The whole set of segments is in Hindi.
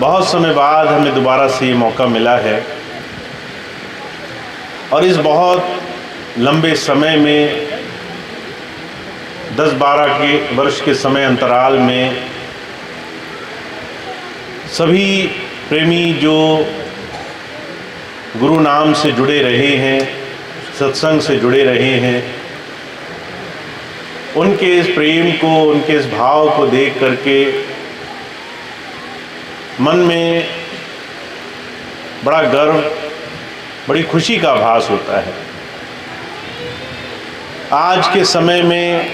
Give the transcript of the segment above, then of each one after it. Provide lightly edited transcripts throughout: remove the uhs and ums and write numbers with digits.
बहुत समय बाद हमें दोबारा से ये मौका मिला है और इस बहुत लंबे समय में 10-12 के वर्ष के समय अंतराल में सभी प्रेमी जो गुरु नाम से जुड़े रहे हैं, सत्संग से जुड़े रहे हैं, उनके इस प्रेम को, उनके इस भाव को देख करके मन में बड़ा गर्व, बड़ी खुशी का आभास होता है। आज के समय में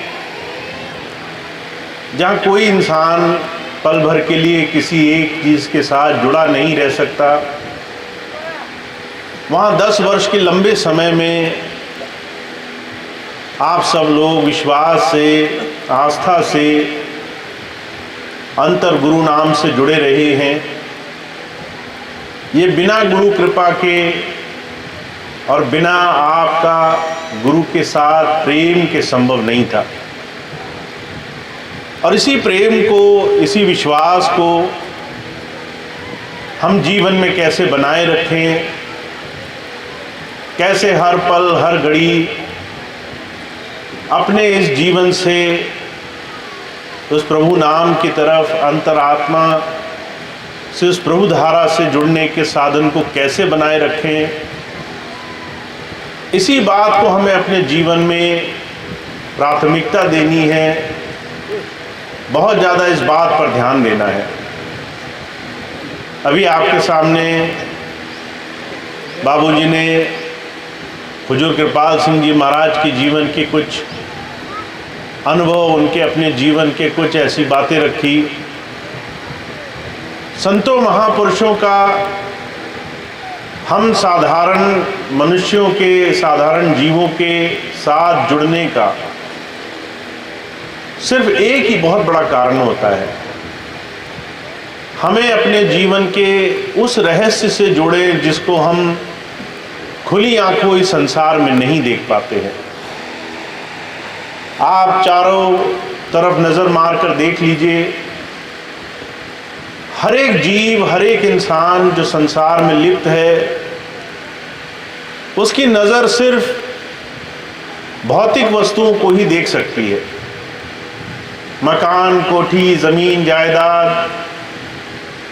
जहाँ कोई इंसान पल भर के लिए किसी एक चीज़ के साथ जुड़ा नहीं रह सकता, वहाँ 10 वर्ष के लंबे समय में आप सब लोग विश्वास से, आस्था से, अंतर गुरु नाम से जुड़े रहे हैं। ये बिना गुरु कृपा के और बिना आपका गुरु के साथ प्रेम के संभव नहीं था। और इसी प्रेम को, इसी विश्वास को हम जीवन में कैसे बनाए रखें, कैसे हर पल हर घड़ी अपने इस जीवन से उस प्रभु नाम की तरफ, अंतरात्मा से उस प्रभु धारा से जुड़ने के साधन को कैसे बनाए रखें, इसी बात को हमें अपने जीवन में प्राथमिकता देनी है। बहुत ज़्यादा इस बात पर ध्यान देना है। अभी आपके सामने बाबूजी ने हुजूर कृपाल सिंह जी महाराज के जीवन के कुछ अनुभव, उनके अपने जीवन के कुछ ऐसी बातें रखी। संतों महापुरुषों का हम साधारण मनुष्यों के, साधारण जीवों के साथ जुड़ने का सिर्फ एक ही बहुत बड़ा कारण होता है। हमें अपने जीवन के उस रहस्य से जोड़े जिसको हम खुली आंखों इस संसार में नहीं देख पाते हैं। आप चारों तरफ नज़र मार कर देख लीजिए, हर एक जीव, हर एक इंसान जो संसार में लिप्त है, उसकी नज़र सिर्फ भौतिक वस्तुओं को ही देख सकती है। मकान, कोठी, ज़मीन, जायदाद,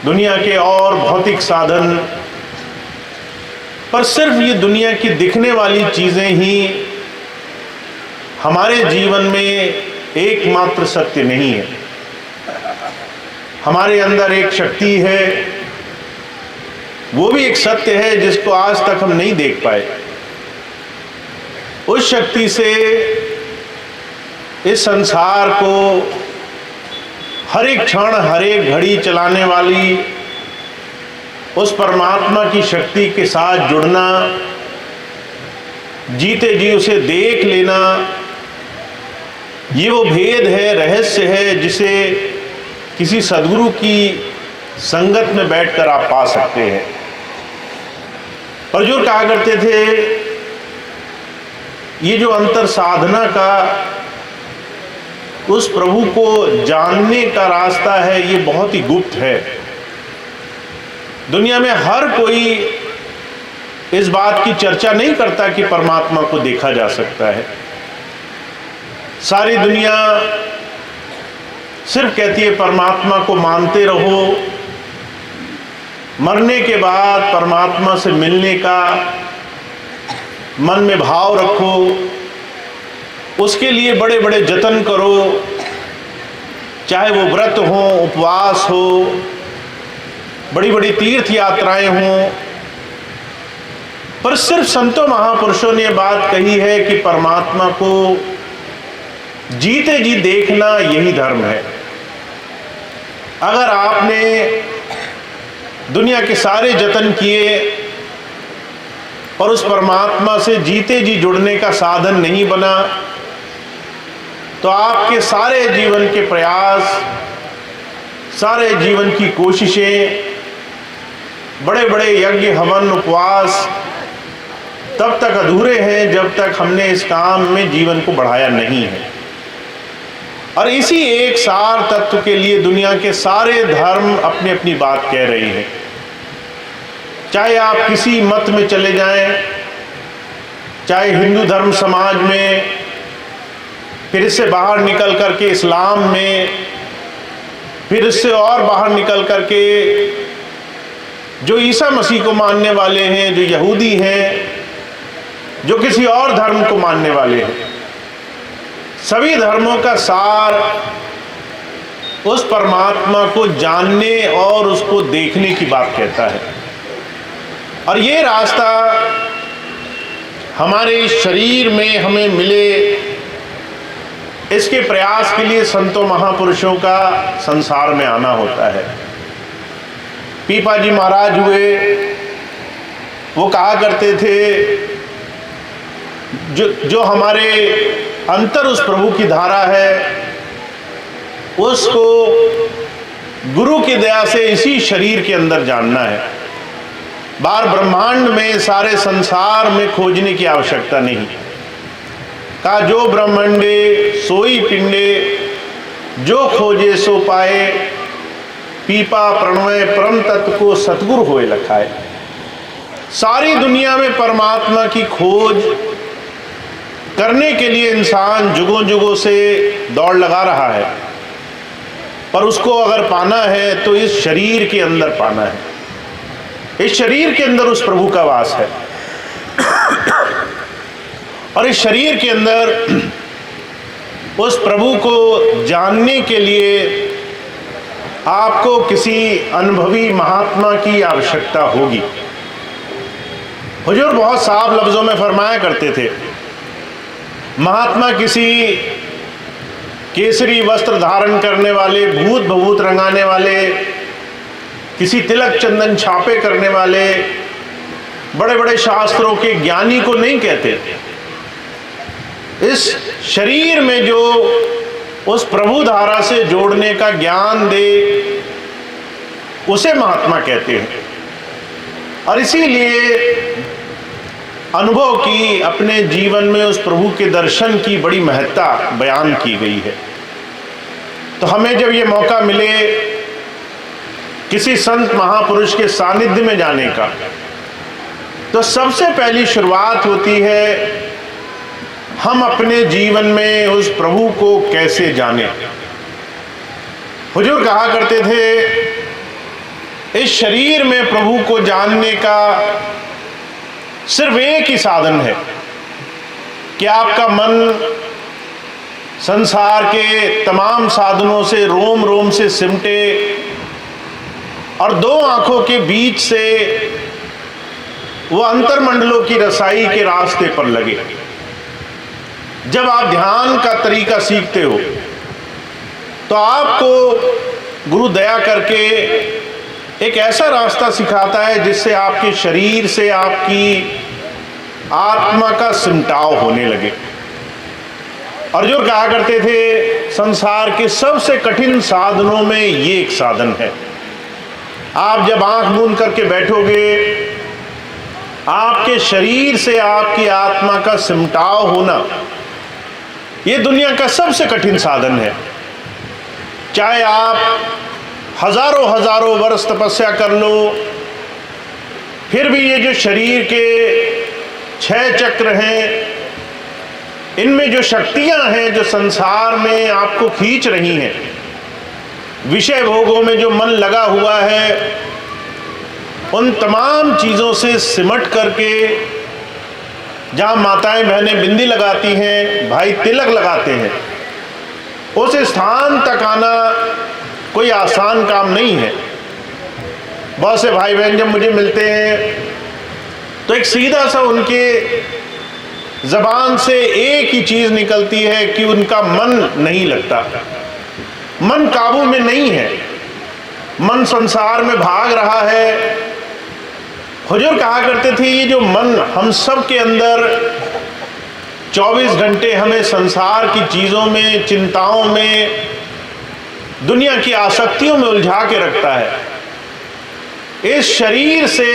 दुनिया के और भौतिक साधन, पर सिर्फ ये दुनिया की दिखने वाली चीज़ें ही हमारे जीवन में एकमात्र सत्य नहीं है। हमारे अंदर एक शक्ति है, वो भी एक सत्य है जिसको आज तक हम नहीं देख पाए। उस शक्ति से इस संसार को हर एक क्षण, हर एक घड़ी चलाने वाली उस परमात्मा की शक्ति के साथ जुड़ना, जीते जी उसे देख लेना, ये वो भेद है, रहस्य है जिसे किसी सद्गुरु की संगत में बैठकर आप पा सकते हैं। और जो कहा करते थे, ये जो अंतर साधना का, उस प्रभु को जानने का रास्ता है, ये बहुत ही गुप्त है। दुनिया में हर कोई इस बात की चर्चा नहीं करता कि परमात्मा को देखा जा सकता है। सारी दुनिया सिर्फ कहती है परमात्मा को मानते रहो, मरने के बाद परमात्मा से मिलने का मन में भाव रखो, उसके लिए बड़े बड़े जतन करो, चाहे वो व्रत हो, उपवास हो, बड़ी बड़ी तीर्थ यात्राएं हों। पर सिर्फ संतों महापुरुषों ने बात कही है कि परमात्मा को जीते जी देखना यही धर्म है। अगर आपने दुनिया के सारे जतन किए और उस परमात्मा से जीते जी जुड़ने का साधन नहीं बना, तो आपके सारे जीवन के प्रयास, सारे जीवन की कोशिशें, बड़े बड़े यज्ञ, हवन, उपवास तब तक अधूरे हैं जब तक हमने इस काम में जीवन को बढ़ाया नहीं है। और इसी एक सार तत्व के लिए दुनिया के सारे धर्म अपनी अपनी बात कह रहे हैं। चाहे आप किसी मत में चले जाएं, चाहे हिंदू धर्म समाज में, फिर इससे बाहर निकल करके इस्लाम में, फिर इससे और बाहर निकल करके जो ईसा मसीह को मानने वाले हैं, जो यहूदी हैं, जो किसी और धर्म को मानने वाले हैं, सभी धर्मों का सार उस परमात्मा को जानने और उसको देखने की बात कहता है। और ये रास्ता हमारे इस शरीर में हमें मिले, इसके प्रयास के लिए संतों महापुरुषों का संसार में आना होता है। पीपा जी महाराज हुए, वो कहा करते थे जो हमारे अंतर उस प्रभु की धारा है, उसको गुरु की दया से इसी शरीर के अंदर जानना है। बाहर ब्रह्मांड में, सारे संसार में खोजने की आवश्यकता नहीं। कहा जो ब्रह्मंडे सोई पिंडे, जो खोजे सो पाए, पीपा प्रणवय परम तत्व को सतगुरु होए लखाए। सारी दुनिया में परमात्मा की खोज करने के लिए इंसान जुगों जुगों से दौड़ लगा रहा है, पर उसको अगर पाना है तो इस शरीर के अंदर पाना है। इस शरीर के अंदर उस प्रभु का वास है, और इस शरीर के अंदर उस प्रभु को जानने के लिए आपको किसी अनुभवी महात्मा की आवश्यकता होगी। हुजूर बहुत साफ लफ्जों में फरमाया करते थे, महात्मा किसी केसरी वस्त्र धारण करने वाले, भूत भभूत रंगाने वाले, किसी तिलक चंदन छापे करने वाले बड़े बड़े शास्त्रों के ज्ञानी को नहीं कहते। इस शरीर में जो उस प्रभु धारा से जोड़ने का ज्ञान दे, उसे महात्मा कहते हैं। और इसीलिए अनुभव की अपने जीवन में उस प्रभु के दर्शन की बड़ी महत्ता बयान की गई है। तो हमें जब ये मौका मिले किसी संत महापुरुष के सानिध्य में जाने का, तो सबसे पहली शुरुआत होती है हम अपने जीवन में उस प्रभु को कैसे जाने। हुजूर कहा करते थे, इस शरीर में प्रभु को जानने का सिर्फ एक ही साधन है कि आपका मन संसार के तमाम साधनों से रोम रोम से सिमटे और दो आंखों के बीच से वो अंतर्मंडलों की रसाई के रास्ते पर लगे। जब आप ध्यान का तरीका सीखते हो तो आपको गुरु दया करके एक ऐसा रास्ता सिखाता है जिससे आपके शरीर से आपकी आत्मा का सिमटाव होने लगे। और जो कहा करते थे, संसार के सबसे कठिन साधनों में ये एक साधन है। आप जब आंख मूंद करके बैठोगे, आपके शरीर से आपकी आत्मा का सिमटाव होना, ये दुनिया का सबसे कठिन साधन है। चाहे आप हजारों हजारों वर्ष तपस्या कर लो, फिर भी ये जो शरीर के 6 चक्र हैं, इनमें जो शक्तियां हैं जो संसार में आपको खींच रही हैं, विषय भोगों में जो मन लगा हुआ है, उन तमाम चीज़ों से सिमट करके जहाँ माताएं बहनें बिंदी लगाती हैं, भाई तिलक लगाते हैं, उस स्थान तक आना कोई आसान काम नहीं है। बहुत से भाई बहन जब मुझे मिलते हैं तो एक सीधा सा उनके ज़बान से एक ही चीज़ निकलती है कि उनका मन नहीं लगता, मन काबू में नहीं है, मन संसार में भाग रहा है। हुजूर कहा करते थे, ये जो मन हम सब के अंदर 24 घंटे हमें संसार की चीज़ों में, चिंताओं में, दुनिया की आसक्तियों में उलझा के रखता है, इस शरीर से,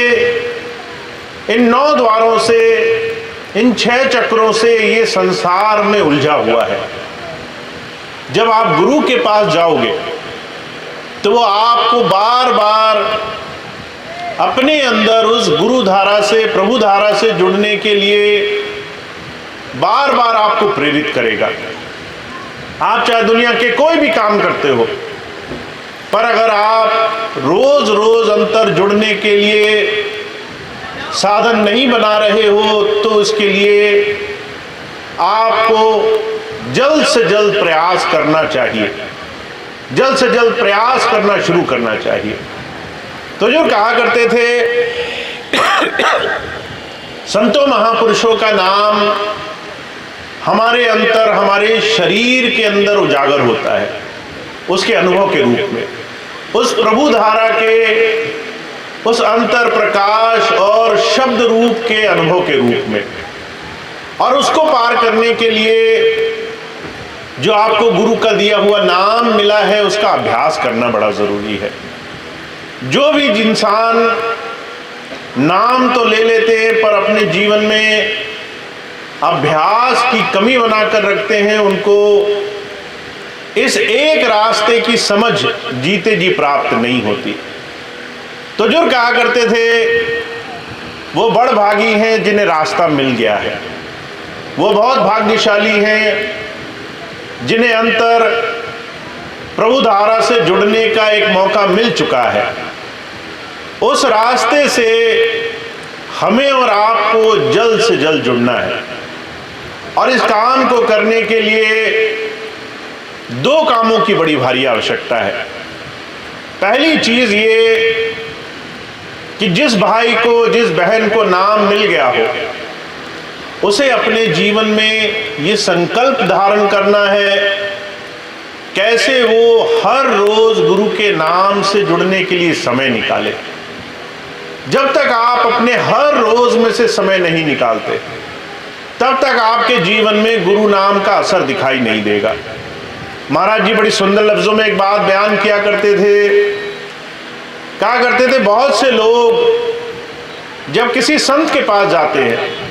इन 9 द्वारों से, इन 6 चक्रों से ये संसार में उलझा हुआ है। जब आप गुरु के पास जाओगे तो वो आपको बार बार अपने अंदर उस गुरु धारा से, प्रभु धारा से जुड़ने के लिए बार बार आपको प्रेरित करेगा। आप चाहे दुनिया के कोई भी काम करते हो, पर अगर आप रोज रोज अंतर जुड़ने के लिए साधन नहीं बना रहे हो तो इसके लिए आपको जल्द से जल्द प्रयास करना चाहिए, जल्द से जल्द प्रयास करना शुरू करना चाहिए। तो जो कहा करते थे संतों महापुरुषों का नाम हमारे अंतर, हमारे शरीर के अंदर उजागर होता है उसके अनुभव के रूप में, उस प्रभु धारा के, उस अंतर प्रकाश और शब्द रूप के अनुभव के रूप में। और उसको पार करने के लिए जो आपको गुरु का दिया हुआ नाम मिला है उसका अभ्यास करना बड़ा जरूरी है। जो भी इंसान नाम तो ले लेते हैं पर अपने जीवन में अभ्यास की कमी बनाकर रखते हैं, उनको इस एक रास्ते की समझ जीते जी प्राप्त नहीं होती। तो जो कहा करते थे वो बड़ भागी हैं जिन्हें रास्ता मिल गया है, वो बहुत भाग्यशाली हैं जिन्हें अंतर प्रभु धारा से जुड़ने का एक मौका मिल चुका है। उस रास्ते से हमें और आपको जल्द से जल्द जुड़ना है। और इस काम को करने के लिए दो कामों की बड़ी भारी आवश्यकता है। पहली चीज ये कि जिस भाई को, जिस बहन को नाम मिल गया हो उसे अपने जीवन में ये संकल्प धारण करना है कैसे वो हर रोज गुरु के नाम से जुड़ने के लिए समय निकाले। जब तक आप अपने हर रोज में से समय नहीं निकालते तब तक आपके जीवन में गुरु नाम का असर दिखाई नहीं देगा। महाराज जी बड़ी सुंदर लफ्जों में एक बात बयान किया करते थे, कहा करते थे बहुत से लोग जब किसी संत के पास जाते हैं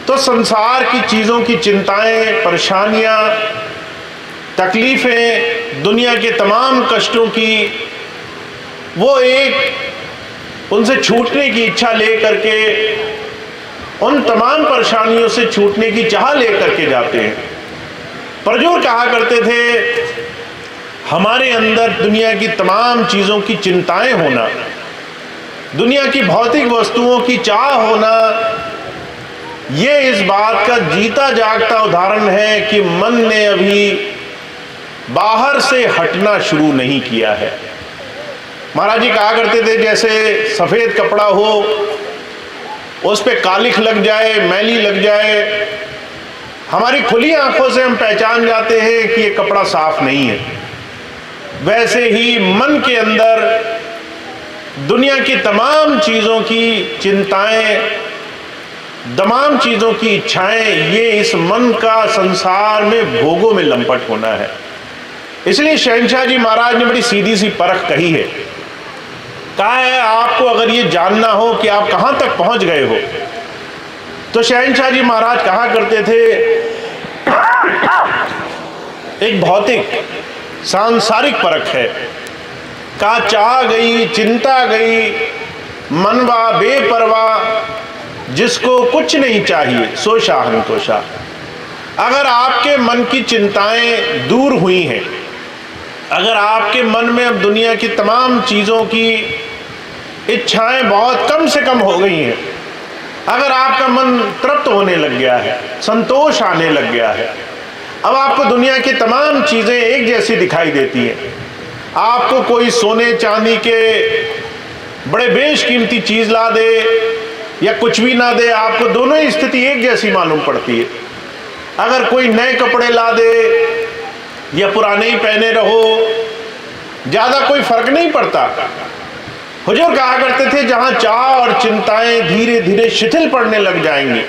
तो संसार की चीजों की चिंताएं, परेशानियां, तकलीफें, दुनिया के तमाम कष्टों की वो एक उनसे छूटने की इच्छा लेकर के, उन तमाम परेशानियों से छूटने की चाह लेकर के जाते हैं। पर जो कहा करते थे हमारे अंदर दुनिया की तमाम चीजों की चिंताएं होना, दुनिया की भौतिक वस्तुओं की चाह होना, ये इस बात का जीता जागता उदाहरण है कि मन ने अभी बाहर से हटना शुरू नहीं किया है। महाराज जी कहा करते थे जैसे सफेद कपड़ा हो, उस पे कालिख लग जाए, मैली लग जाए, हमारी खुली आंखों से हम पहचान जाते हैं कि ये कपड़ा साफ नहीं है। वैसे ही मन के अंदर दुनिया की तमाम चीजों की चिंताएं, तमाम चीजों की इच्छाएं, ये इस मन का संसार में भोगों में लंपट होना है। इसलिए शहंशाह जी महाराज ने बड़ी सीधी सी परख कही है। कहा है आपको अगर ये जानना हो कि आप कहां तक पहुंच गए हो तो शहंशाह जी महाराज कहा करते थे एक भौतिक सांसारिक परख है। का चाह गई, चिंता गई, मनवा बेपरवाह, जिसको कुछ नहीं चाहिए सो शाहन को शाह। अगर आपके मन की चिंताएं दूर हुई हैं, अगर आपके मन में अब दुनिया की तमाम चीजों की इच्छाएं बहुत कम से कम हो गई हैं, अगर आपका मन तृप्त होने लग गया है, संतोष आने लग गया है, अब आपको दुनिया की तमाम चीजें एक जैसी दिखाई देती हैं, आपको कोई सोने चांदी के बड़े बेशकीमती चीज ला दे या कुछ भी ना दे, आपको दोनों ही स्थिति एक जैसी मालूम पड़ती है। अगर कोई नए कपड़े ला दे या पुराने ही पहने रहो, ज्यादा कोई फर्क नहीं पड़ता। हुजूर कहा करते थे जहां चाह और चिंताएं धीरे धीरे शिथिल पड़ने लग जाएंगी,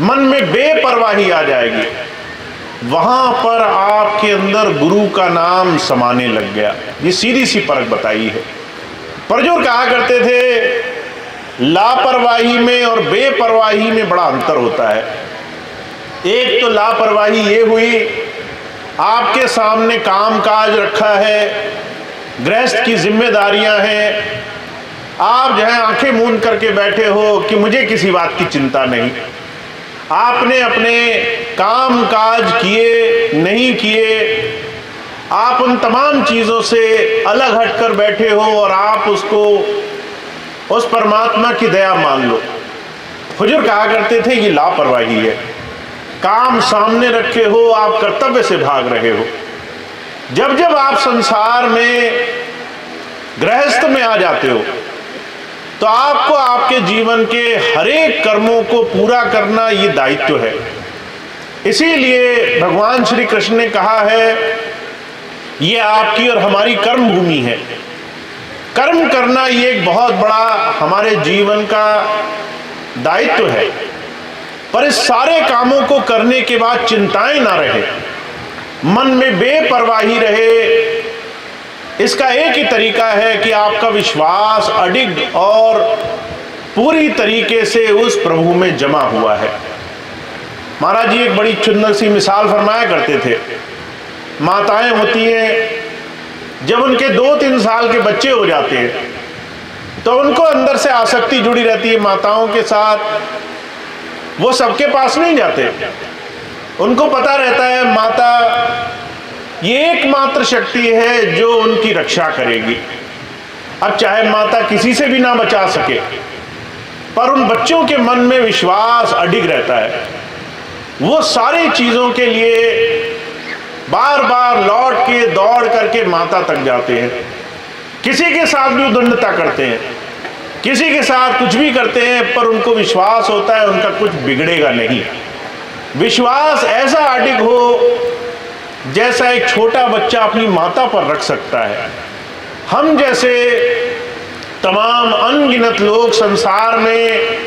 मन में बेपरवाही आ जाएगी, वहां पर आपके अंदर गुरु का नाम समाने लग गया। ये सीधी सी परख बताई है। पर जो कहा करते थे लापरवाही में और बेपरवाही में बड़ा अंतर होता है। एक तो लापरवाही ये हुई आपके सामने कामकाज रखा है, गृहस्थ की जिम्मेदारियां हैं, आप जो है आंखें मूंद करके बैठे हो कि मुझे किसी बात की चिंता नहीं। आपने अपने काम काज किए नहीं किए, आप उन तमाम चीज़ों से अलग हटकर बैठे हो और आप उसको उस परमात्मा की दया मान लो। हुजूर कहा करते थे ये लापरवाही है। काम सामने रखे हो, आप कर्तव्य से भाग रहे हो। जब जब आप संसार में गृहस्थ में आ जाते हो तो आपको आपके जीवन के हर एक कर्मों को पूरा करना ये दायित्व है। इसीलिए भगवान श्री कृष्ण ने कहा है ये आपकी और हमारी कर्म भूमि है। कर्म करना ये एक बहुत बड़ा हमारे जीवन का दायित्व है। पर इस सारे कामों को करने के बाद चिंताएं ना रहे, मन में बेपरवाही रहे, इसका एक ही तरीका है कि आपका विश्वास अडिग और पूरी तरीके से उस प्रभु में जमा हुआ है। महाराज जी एक बड़ी सुंदर सी मिसाल फरमाया करते थे। माताएं होती हैं, जब उनके 2-3 साल के बच्चे हो जाते हैं तो उनको अंदर से आसक्ति जुड़ी रहती है माताओं के साथ। वो सबके पास नहीं जाते, उनको पता रहता है माता ये एकमात्र शक्ति है जो उनकी रक्षा करेगी। अब चाहे माता किसी से भी ना बचा सके, पर उन बच्चों के मन में विश्वास अडिग रहता है। वो सारी चीजों के लिए बार बार लौट के दौड़ करके माता तक जाते हैं। किसी के साथ भी उद्दंडता करते हैं, किसी के साथ कुछ भी करते हैं, पर उनको विश्वास होता है उनका कुछ बिगड़ेगा नहीं। विश्वास ऐसा अडिग हो जैसा एक छोटा बच्चा अपनी माता पर रख सकता है। हम जैसे तमाम अनगिनत लोग संसार में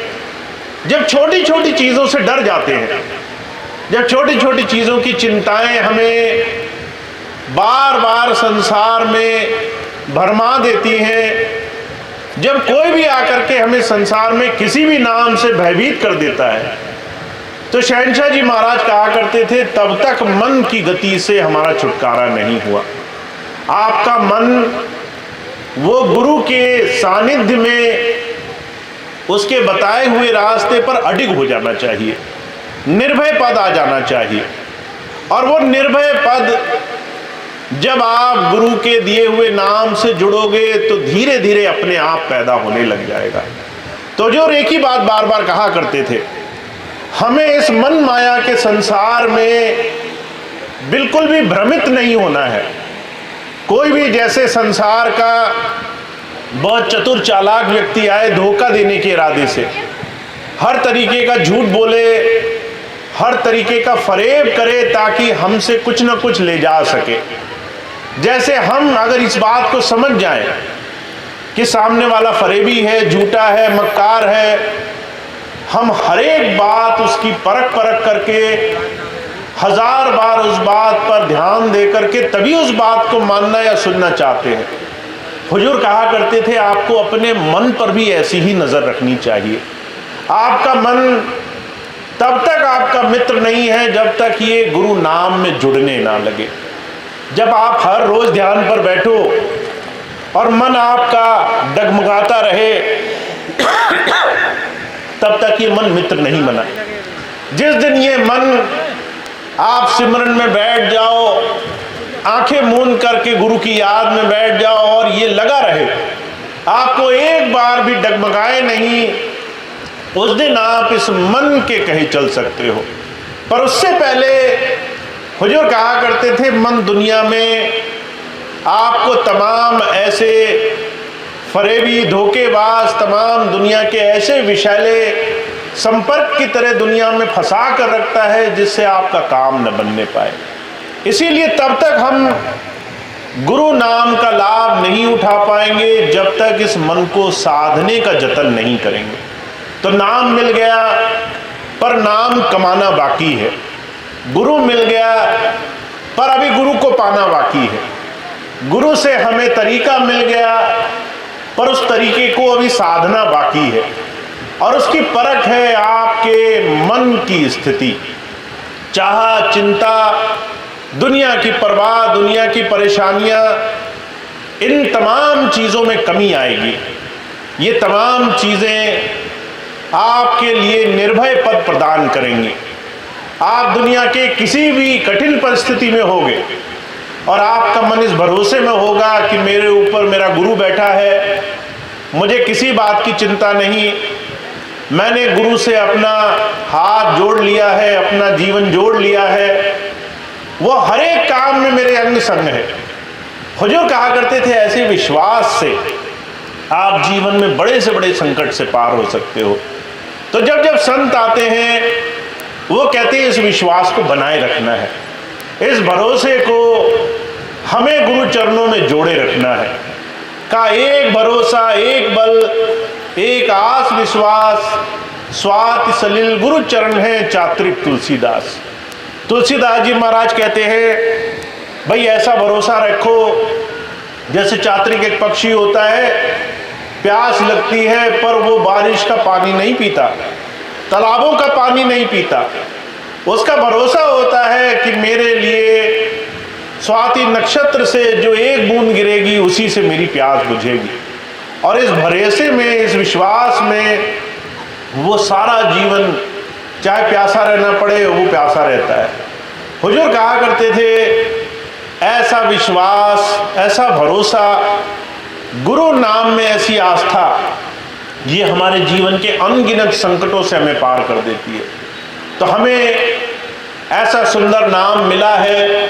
जब छोटी छोटी चीजों से डर जाते हैं, जब छोटी छोटी चीजों की चिंताएं हमें बार बार संसार में भरमा देती हैं, जब कोई भी आकर के हमें संसार में किसी भी नाम से भयभीत कर देता है, तो शहंशाह जी महाराज कहा करते थे तब तक मन की गति से हमारा छुटकारा नहीं हुआ। आपका मन वो गुरु के सानिध्य में उसके बताए हुए रास्ते पर अडिग हो जाना चाहिए, निर्भय पद आ जाना चाहिए। और वो निर्भय पद जब आप गुरु के दिए हुए नाम से जुड़ोगे तो धीरे धीरे अपने आप पैदा होने लग जाएगा। तो जो एक ही बात बार बार कहा करते थे, हमें इस मन माया के संसार में बिल्कुल भी भ्रमित नहीं होना है। कोई भी जैसे संसार का बहुत चतुर चालाक व्यक्ति आए धोखा देने के इरादे से, हर तरीके का झूठ बोले, हर तरीके का फरेब करे ताकि हमसे कुछ ना कुछ ले जा सके। जैसे हम अगर इस बात को समझ जाएं कि सामने वाला फरेबी है, झूठा है, मक्कार है, हम हर एक बात उसकी परख करके 1000 बार उस बात पर ध्यान दे करके तभी उस बात को मानना या सुनना चाहते हैं। हुजूर कहा करते थे आपको अपने मन पर भी ऐसी ही नजर रखनी चाहिए। आपका मन तब तक आपका मित्र नहीं है जब तक ये गुरु नाम में जुड़ने ना लगे। जब आप हर रोज ध्यान पर बैठो और मन आपका डगमगाता रहे तब तक ये मन मित्र नहीं बना। जिस दिन ये मन आप सिमरन में बैठ जाओ, आंखें मूंद करके गुरु की याद में बैठ जाओ और ये लगा रहे, आपको एक बार भी डगमगाए नहीं, उस दिन आप इस मन के कहीं चल सकते हो। पर उससे पहले हुजूर कहा करते थे मन दुनिया में आपको तमाम ऐसे फरेबी धोखेबाज, तमाम दुनिया के ऐसे विषैले संपर्क की तरह दुनिया में फंसा कर रखता है जिससे आपका काम न बनने पाए। इसीलिए तब तक हम गुरु नाम का लाभ नहीं उठा पाएंगे जब तक इस मन को साधने का जतन नहीं करेंगे। तो नाम मिल गया पर नाम कमाना बाकी है, गुरु मिल गया पर अभी गुरु को पाना बाकी है, गुरु से हमें तरीका मिल गया पर उस तरीके को अभी साधना बाकी है। और उसकी परख है आपके मन की स्थिति। चाह चिंता दुनिया की परवाह, दुनिया की परेशानियां, इन तमाम चीज़ों में कमी आएगी। ये तमाम चीज़ें आपके लिए निर्भय पद प्रदान करेंगी। आप दुनिया के किसी भी कठिन परिस्थिति में होगे और आपका मन इस भरोसे में होगा कि मेरे ऊपर मेरा गुरु बैठा है, मुझे किसी बात की चिंता नहीं, मैंने गुरु से अपना हाथ जोड़ लिया है, अपना जीवन जोड़ लिया है, वो हर एक काम में मेरे अंग संग है। हुजूर कहा करते थे ऐसे विश्वास से आप जीवन में बड़े से बड़े संकट से पार हो सकते हो। तो जब जब संत आते हैं वो कहते हैं इस विश्वास को बनाए रखना है, इस भरोसे को हमें गुरु चरणों में जोड़े रखना है। का एक भरोसा, एक बल, एक आस विश्वास, स्वाति सलिल गुरु चरण है चात्रिक तुलसीदास। तुलसीदास जी महाराज कहते हैं भाई ऐसा भरोसा रखो जैसे चात्रिक एक पक्षी होता है, प्यास लगती है पर वो बारिश का पानी नहीं पीता, तालाबों का पानी नहीं पीता, उसका भरोसा होता है कि मेरे लिए स्वाति नक्षत्र से जो एक बूंद गिरेगी उसी से मेरी प्यास बुझेगी। और इस भरोसे में, इस विश्वास में वो सारा जीवन चाहे प्यासा रहना पड़े वो प्यासा रहता है। हुजूर कहा करते थे ऐसा विश्वास, ऐसा भरोसा, गुरु नाम में ऐसी आस्था, ये हमारे जीवन के अनगिनत संकटों से हमें पार कर देती है। तो हमें ऐसा सुंदर नाम मिला है,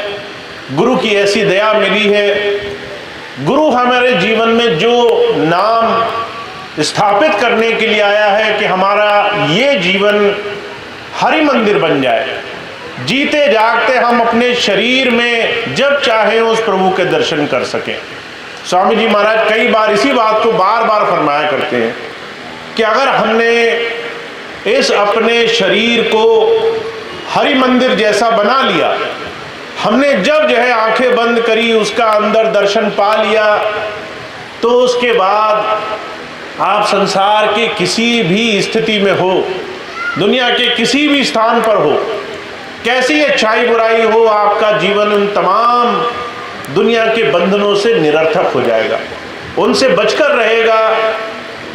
गुरु की ऐसी दया मिली है। गुरु हमारे जीवन में जो नाम स्थापित करने के लिए आया है कि हमारा ये जीवन हरि मंदिर बन जाए, जीते जागते हम अपने शरीर में जब चाहें उस प्रभु के दर्शन कर सकें। स्वामी जी महाराज कई बार इसी बात को बार बार फरमाया करते हैं कि अगर हमने इस अपने शरीर को हरि मंदिर जैसा बना लिया, हमने जब जो है आंखें बंद करी, उसका अंदर दर्शन पा लिया, तो उसके बाद आप संसार के किसी भी स्थिति में हो, दुनिया के किसी भी स्थान पर हो, कैसी अच्छाई बुराई हो, आपका जीवन उन तमाम दुनिया के बंधनों से निरर्थक हो जाएगा, उनसे बचकर रहेगा।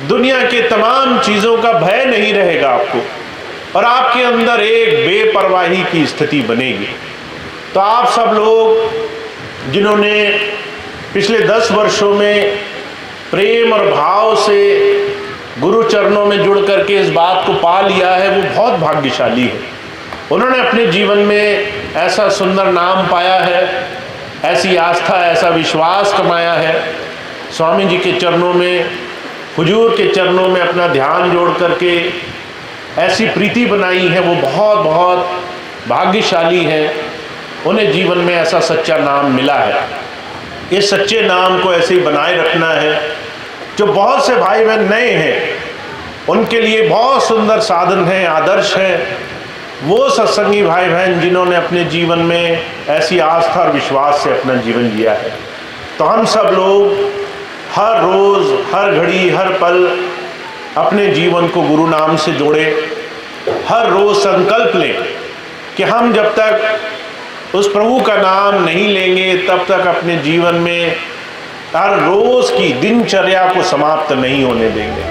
दुनिया के तमाम चीज़ों का भय नहीं रहेगा आपको, और आपके अंदर एक बेपरवाही की स्थिति बनेगी। तो आप सब लोग जिन्होंने पिछले 10 वर्षों में प्रेम और भाव से गुरु चरणों में जुड़ करके इस बात को पा लिया है, वो बहुत भाग्यशाली है। उन्होंने अपने जीवन में ऐसा सुंदर नाम पाया है, ऐसी आस्था, ऐसा विश्वास कमाया है। स्वामी जी के चरणों में, हुजूर के चरणों में अपना ध्यान जोड़ करके ऐसी प्रीति बनाई है, वो बहुत बहुत भाग्यशाली है। उन्हें जीवन में ऐसा सच्चा नाम मिला है। इस सच्चे नाम को ऐसे ही बनाए रखना है। जो बहुत से भाई बहन नए हैं उनके लिए बहुत सुंदर साधन है, आदर्श है वो सत्संगी भाई बहन जिन्होंने अपने जीवन में ऐसी आस्था और विश्वास से अपना जीवन जिया है। तो हम सब लोग हर रोज़, हर घड़ी, हर पल अपने जीवन को गुरु नाम से जोड़े। हर रोज़ संकल्प लें कि हम जब तक उस प्रभु का नाम नहीं लेंगे तब तक अपने जीवन में हर रोज़ की दिनचर्या को समाप्त नहीं होने देंगे।